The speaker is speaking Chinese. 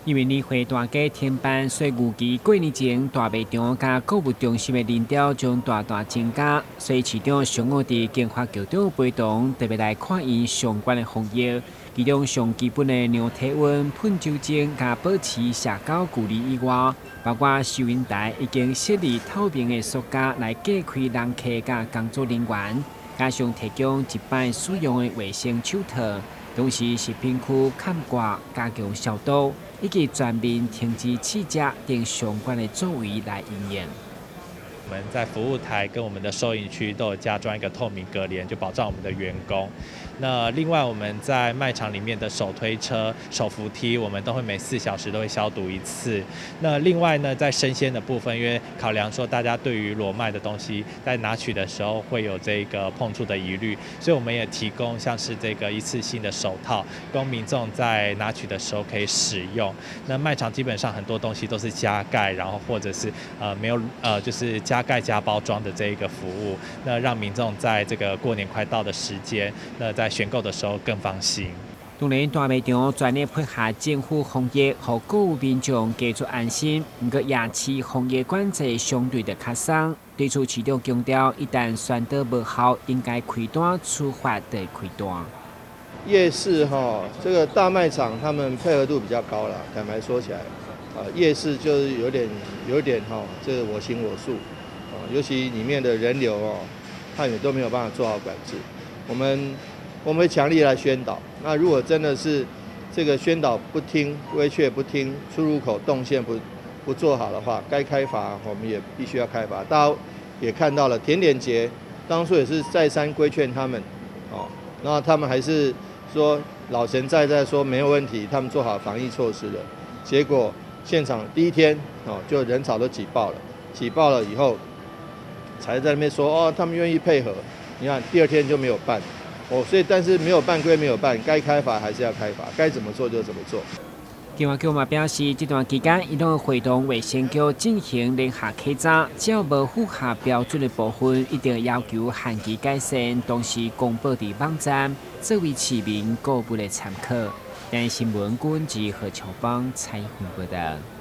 因为年会大家停办，所以预计过年前大卖场甲购物中心的人潮将大大增加。所以市长上午伫经发局长陪同，特别来看因相关的防疫，其中上基本的量体温、喷酒精甲保持社交距离以外，包括收银台已经设立透明的塑胶来隔开人客甲工作人员，加上提供一摆使用的卫生手套。同时，食品区砍挂、加强消毒，以及全面停止试食等相关的作为来营业。我们在服务台跟我们的收银区都有加装一个透明隔帘，就保障我们的员工。那另外我们在卖场里面的手推车、手扶梯，我们都会每4小时都会消毒1次。那另外呢，在生鲜的部分，因为考量说大家对于裸卖的东西在拿取的时候会有这个碰触的疑虑，所以我们也提供像是这个一次性的手套，供民众在拿取的时候可以使用。那卖场基本上很多东西都是加盖，然后或者是没有就是加盖加包装的这一个服务，那让民众在这个过年快到的时间，那在选购的时候更放心。当然，大卖场全力配合政府防疫，让购物民众家出安心。不过，夜市防疫管制相对的较松，对此市长强调，一旦宣导无效，应该开单处罚的开单。夜市这个大卖场他们配合度比较高了，坦白说起来，夜市就是有点这个我行我素，尤其里面的人流他也都没有办法做好管制。我们会强力来宣导。那如果真的是这个宣导不听、规劝不听、出入口动线不做好的话，该开罚我们也必须要开罚。大家也看到了，甜点节当初也是再三规劝他们，那他们还是说老神在在说没有问题，他们做好防疫措施了。结果现场第一天就人潮都挤爆了以后，才在那边说他们愿意配合。你看第2天就没有办，所以但是没有办归没有办，该开罚还是要开罚，该怎么做就怎么做。警察局嘛表示，这段期间伊拢会同卫生局进行联合稽查，只要无符合标准的部分，一定要求限期改善，同时公布伫网站，作为市民购物的参考。但新闻关之何乔邦采访报道。